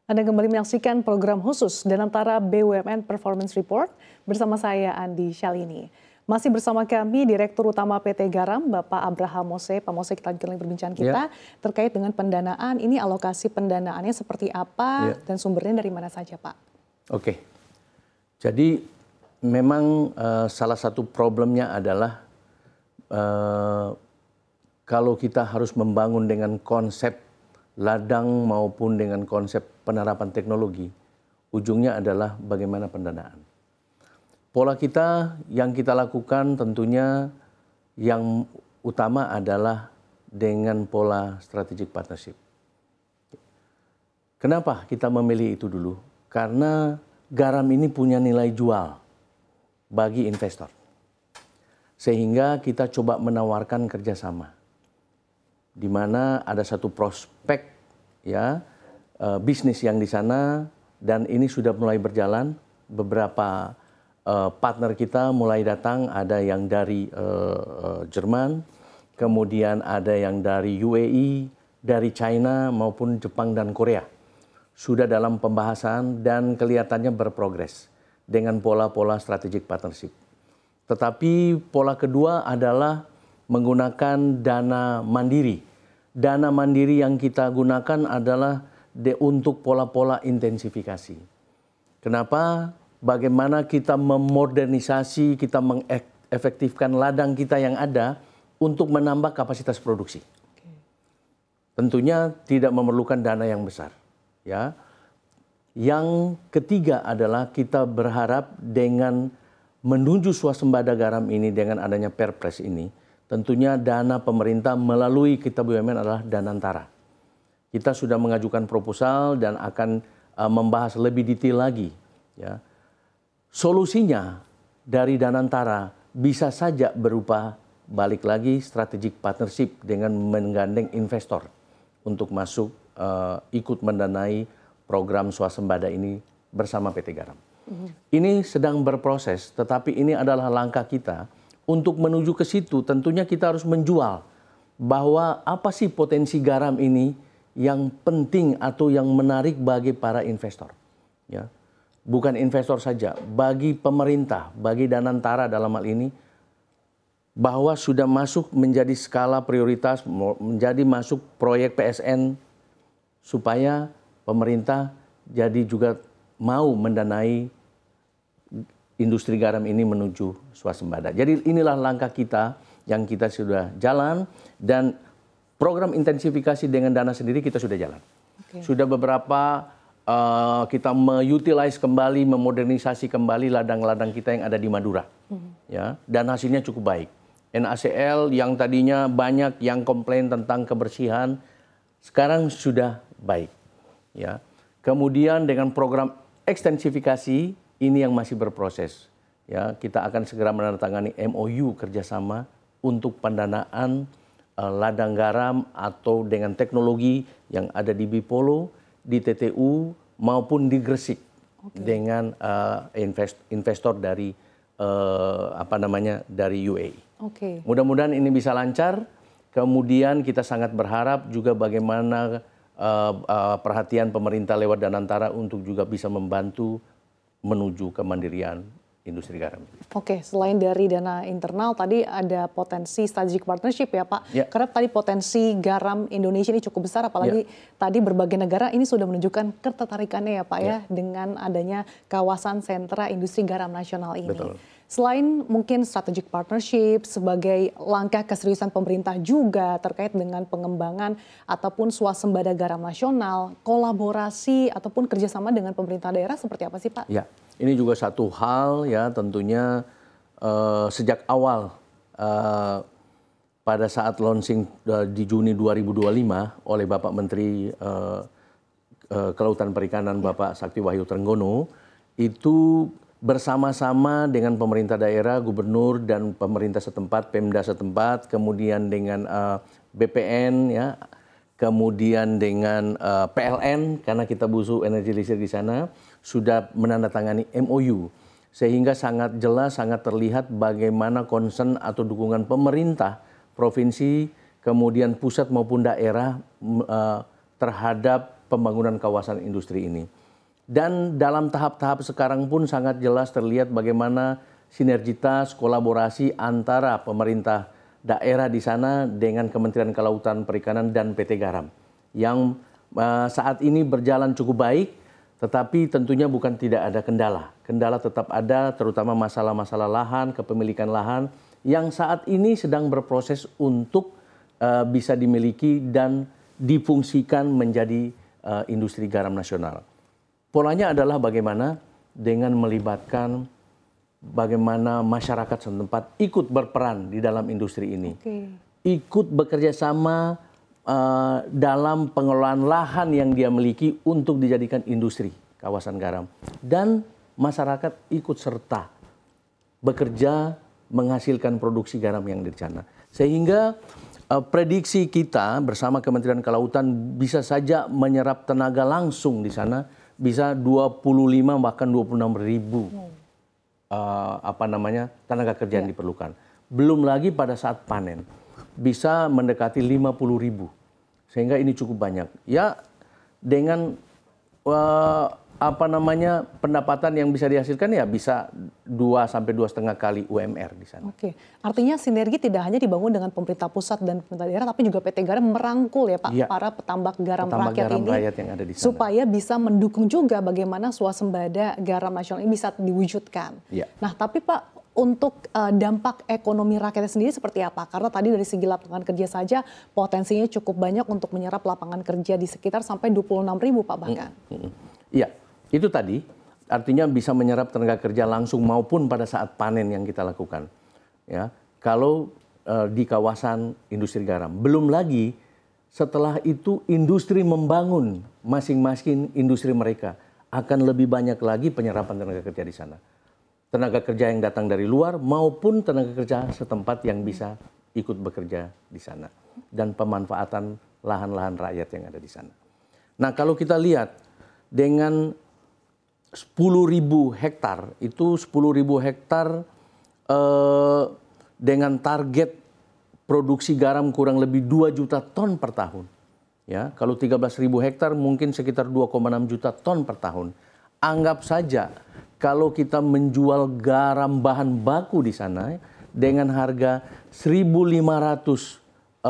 Anda kembali menyaksikan program khusus Danantara BUMN Performance Report bersama saya Andi Syalini. Masih bersama kami Direktur Utama PT Garam, Bapak Abraham Mose. Pak Mose, kita lanjutkan perbincangan kita terkait dengan pendanaan. Ini alokasi pendanaannya seperti apa dan sumbernya dari mana saja, Pak? Oke, jadi memang salah satu problemnya adalah kalau kita harus membangun dengan konsep ladang maupun dengan konsep penerapan teknologi, ujungnya adalah bagaimana pendanaan. Pola kita yang kita lakukan tentunya yang utama adalah dengan pola strategic partnership. Kenapa kita memilih itu dulu? Karena garam ini punya nilai jual bagi investor. Sehingga kita coba menawarkan kerjasama. Di mana ada satu prospek bisnis yang di sana, dan ini sudah mulai berjalan. Beberapa partner kita mulai datang, ada yang dari Jerman, kemudian ada yang dari UAE, dari China maupun Jepang dan Korea. Sudah dalam pembahasan dan kelihatannya berprogres dengan pola-pola strategic partnership. Tetapi pola kedua adalah menggunakan dana mandiri. Dana mandiri yang kita gunakan adalah untuk pola-pola intensifikasi. Kenapa? Bagaimana kita memodernisasi, kita mengefektifkan ladang kita yang ada untuk menambah kapasitas produksi. Tentunya tidak memerlukan dana yang besar. Ya. Yang ketiga adalah kita berharap dengan menuju swasembada garam ini dengan adanya Perpres ini, tentunya dana pemerintah melalui kita BUMN adalah Danantara. Kita sudah mengajukan proposal dan akan membahas lebih detail lagi. Ya. Solusinya dari Danantara bisa saja berupa balik lagi strategic partnership dengan menggandeng investor untuk masuk ikut mendanai program swasembada ini bersama PT Garam. Ini sedang berproses, tetapi ini adalah langkah kita untuk menuju ke situ. Tentunya kita harus menjual bahwa apa sih potensi garam ini yang penting atau yang menarik bagi para investor. Ya. Bukan investor saja, bagi pemerintah, bagi Danantara dalam hal ini, bahwa sudah masuk menjadi skala prioritas, menjadi masuk proyek PSN, supaya pemerintah jadi juga mau mendanai industri garam ini menuju swasembada. Jadi inilah langkah kita yang kita sudah jalan, dan program intensifikasi dengan dana sendiri kita sudah jalan. Sudah beberapa kita mengutilize kembali, memodernisasi kembali ladang-ladang kita yang ada di Madura. Ya, dan hasilnya cukup baik. NaCl yang tadinya banyak yang komplain tentang kebersihan, sekarang sudah baik. Ya. Kemudian dengan program ekstensifikasi ini yang masih berproses. Ya, kita akan segera menandatangani MOU kerjasama untuk pendanaan ladang garam atau dengan teknologi yang ada di Bipolo, di TTU maupun di Gresik dengan investor dari dari UAE. Mudah-mudahan ini bisa lancar. Kemudian kita sangat berharap juga bagaimana perhatian pemerintah lewat Danantara untuk juga bisa membantu menuju kemandirian industri garam. Selain dari dana internal, tadi ada potensi strategic partnership ya Pak. Karena tadi potensi garam Indonesia ini cukup besar, apalagi tadi berbagai negara ini sudah menunjukkan ketertarikannya ya Pak ya, dengan adanya kawasan sentra industri garam nasional ini. Betul. Selain mungkin strategic partnership sebagai langkah keseriusan pemerintah juga terkait dengan pengembangan ataupun swasembada garam nasional, kolaborasi ataupun kerjasama dengan pemerintah daerah seperti apa sih Pak? Ya, ini juga satu hal ya, tentunya sejak awal pada saat launching di Juni 2025 oleh Bapak Menteri Kelautan Perikanan Bapak Sakti Wahyu Trenggono, itu bersama-sama dengan pemerintah daerah, gubernur dan pemerintah setempat, Pemda setempat, kemudian dengan BPN, ya, kemudian dengan PLN, karena kita butuh energi listrik di sana, sudah menandatangani MOU. Sehingga sangat jelas, sangat terlihat bagaimana concern atau dukungan pemerintah, provinsi, kemudian pusat maupun daerah terhadap pembangunan kawasan industri ini. Dan dalam tahap-tahap sekarang pun sangat jelas terlihat bagaimana sinergitas kolaborasi antara pemerintah daerah di sana dengan Kementerian Kelautan Perikanan dan PT Garam yang saat ini berjalan cukup baik, tetapi tentunya bukan tidak ada kendala. Kendala tetap ada, terutama masalah-masalah lahan, kepemilikan lahan yang saat ini sedang berproses untuk bisa dimiliki dan difungsikan menjadi industri garam nasional. Polanya adalah bagaimana dengan melibatkan bagaimana masyarakat setempat ikut berperan di dalam industri ini. Ikut bekerja sama dalam pengelolaan lahan yang dia miliki untuk dijadikan industri kawasan garam. Dan masyarakat ikut serta bekerja menghasilkan produksi garam yang di sana. Sehingga prediksi kita bersama Kementerian Kelautan bisa saja menyerap tenaga langsung di sana bisa 25 bahkan 26 ribu tenaga kerja yang diperlukan. Belum lagi pada saat panen bisa mendekati 50 ribu. Sehingga ini cukup banyak. Ya dengan pendapatan yang bisa dihasilkan ya bisa 2 sampai 2,5 kali UMR di sana. Oke, artinya sinergi tidak hanya dibangun dengan pemerintah pusat dan pemerintah daerah, tapi juga PT Garam merangkul ya Pak, para petambak garam rakyat ini yang ada di sana. Supaya bisa mendukung juga bagaimana swasembada garam nasional ini bisa diwujudkan. Ya. Nah, tapi Pak, untuk dampak ekonomi rakyatnya sendiri seperti apa? Karena tadi dari segi lapangan kerja saja potensinya cukup banyak untuk menyerap lapangan kerja di sekitar sampai 26 ribu Pak bahkan. Iya. Itu tadi artinya bisa menyerap tenaga kerja langsung maupun pada saat panen yang kita lakukan. Ya, kalau di kawasan industri garam. Belum lagi setelah itu industri membangun masing-masing industri mereka akan lebih banyak lagi penyerapan tenaga kerja di sana. Tenaga kerja yang datang dari luar maupun tenaga kerja setempat yang bisa ikut bekerja di sana dan pemanfaatan lahan-lahan rakyat yang ada di sana. Nah, kalau kita lihat dengan 10.000 hektar, itu 10.000 hektar dengan target produksi garam kurang lebih 2 juta ton per tahun. Ya, kalau 13.000 hektar mungkin sekitar 2,6 juta ton per tahun. Anggap saja kalau kita menjual garam bahan baku di sana dengan harga Rp1.500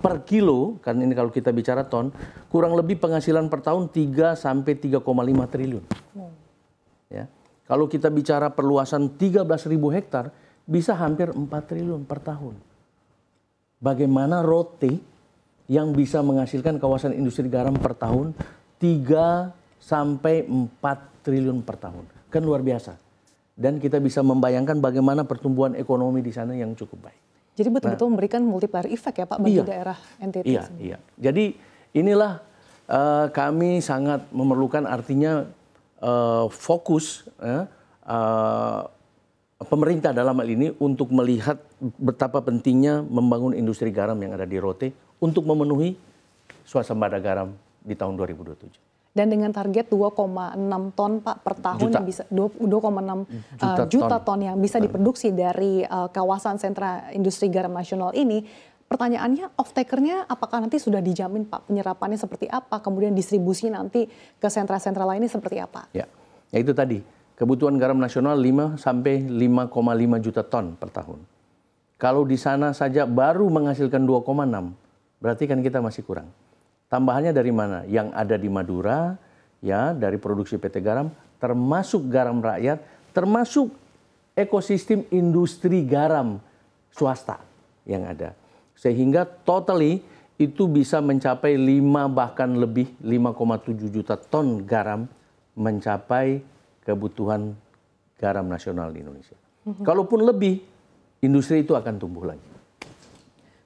per kilo, karena ini kalau kita bicara ton, kurang lebih penghasilan per tahun 3 sampai 3,5 triliun. Ya. Kalau kita bicara perluasan 13.000 hektar, bisa hampir 4 triliun per tahun. Bagaimana Rote yang bisa menghasilkan kawasan industri garam per tahun 3 sampai 4 triliun per tahun. Kan luar biasa. Dan kita bisa membayangkan bagaimana pertumbuhan ekonomi di sana yang cukup baik. Jadi betul-betul memberikan multiplier effect ya Pak bagi daerah NTT. Iya. Jadi inilah kami sangat memerlukan artinya fokus pemerintah dalam hal ini untuk melihat betapa pentingnya membangun industri garam yang ada di Rote untuk memenuhi swasembada garam di tahun 2027. Dan dengan target 2,6 ton Pak per tahun yang bisa 2,6 juta ton yang bisa diproduksi dari kawasan sentra industri garam nasional ini, pertanyaannya off-takernya apakah nanti sudah dijamin Pak penyerapannya seperti apa, kemudian distribusi nanti ke sentra-sentra lainnya seperti apa? Ya itu tadi kebutuhan garam nasional 5 sampai 5,5 juta ton per tahun. Kalau di sana saja baru menghasilkan 2,6, berarti kan kita masih kurang. Tambahannya dari mana? Yang ada di Madura, ya dari produksi PT Garam, termasuk garam rakyat, termasuk ekosistem industri garam swasta yang ada. Sehingga totally itu bisa mencapai 5 bahkan lebih 5,7 juta ton garam mencapai kebutuhan garam nasional di Indonesia. Kalaupun lebih, industri itu akan tumbuh lagi.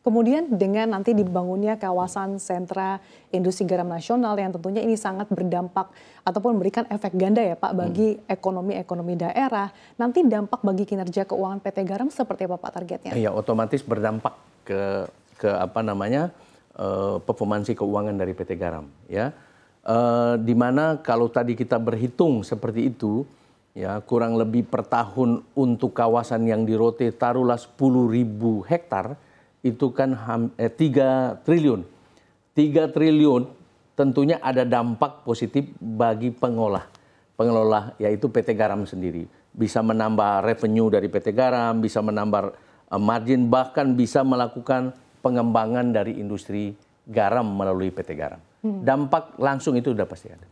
Kemudian dengan nanti dibangunnya kawasan sentra industri garam nasional yang tentunya ini sangat berdampak ataupun memberikan efek ganda ya Pak bagi ekonomi daerah. Nanti dampak bagi kinerja keuangan PT Garam seperti apa Pak targetnya? Ya otomatis berdampak ke performansi keuangan dari PT Garam ya. Di mana kalau tadi kita berhitung seperti itu ya kurang lebih per tahun untuk kawasan yang di Rote taruhlah 10.000 hektar itu kan 3 triliun. 3 triliun tentunya ada dampak positif bagi pengelola yaitu PT Garam sendiri. Bisa menambah revenue dari PT Garam, bisa menambah margin, bahkan bisa melakukan pengembangan dari industri garam melalui PT Garam. Dampak langsung itu sudah pasti ada.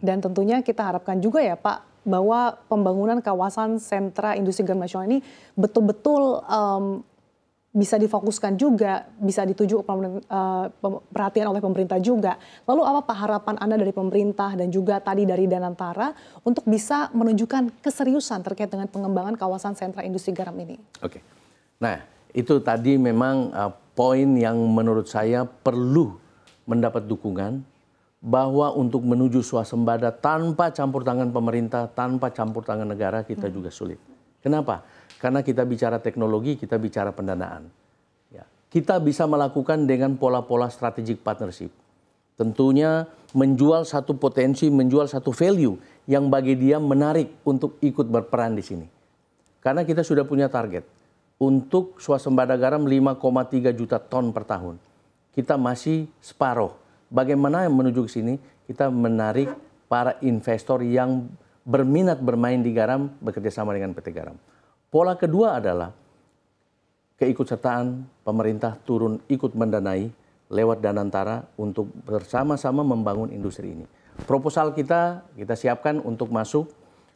Dan tentunya kita harapkan juga ya Pak, bahwa pembangunan kawasan sentra industri garam nasional ini betul-betul bisa difokuskan juga, bisa dituju perhatian oleh pemerintah juga. Lalu apa Pak harapan Anda dari pemerintah dan juga tadi dari Danantara untuk bisa menunjukkan keseriusan terkait dengan pengembangan kawasan sentra industri garam ini? Oke. Nah, itu tadi memang poin yang menurut saya perlu mendapat dukungan, bahwa untuk menuju swasembada tanpa campur tangan pemerintah, tanpa campur tangan negara kita juga sulit. Kenapa? Karena kita bicara teknologi, kita bicara pendanaan. Ya. Kita bisa melakukan dengan pola-pola strategic partnership. Tentunya menjual satu potensi, menjual satu value yang bagi dia menarik untuk ikut berperan di sini. Karena kita sudah punya target. Untuk swasembada garam 5,3 juta ton per tahun. Kita masih separuh. Bagaimana yang menuju ke sini? Kita menarik para investor yang berminat bermain di garam bekerja sama dengan PT Garam. Pola kedua adalah keikutsertaan pemerintah turun ikut mendanai lewat Danantara untuk bersama-sama membangun industri ini. Proposal kita siapkan untuk masuk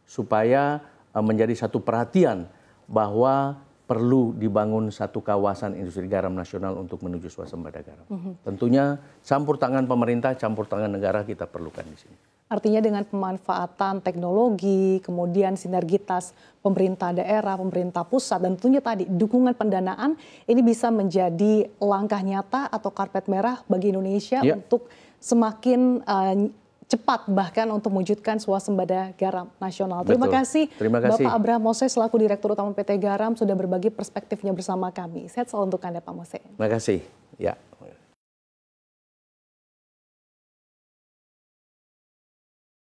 supaya menjadi satu perhatian bahwa perlu dibangun satu kawasan industri garam nasional untuk menuju swasembada garam. Tentunya campur tangan pemerintah, campur tangan negara kita perlukan di sini. Artinya dengan pemanfaatan teknologi, kemudian sinergitas pemerintah daerah, pemerintah pusat, dan tentunya tadi dukungan pendanaan, ini bisa menjadi langkah nyata atau karpet merah bagi Indonesia untuk semakin cepat bahkan untuk mewujudkan swasembada garam nasional. Terima kasih Bapak Abraham Mose selaku Direktur Utama PT Garam sudah berbagi perspektifnya bersama kami. Sehat selalu untuk Anda Pak Mose. Terima kasih. Ya.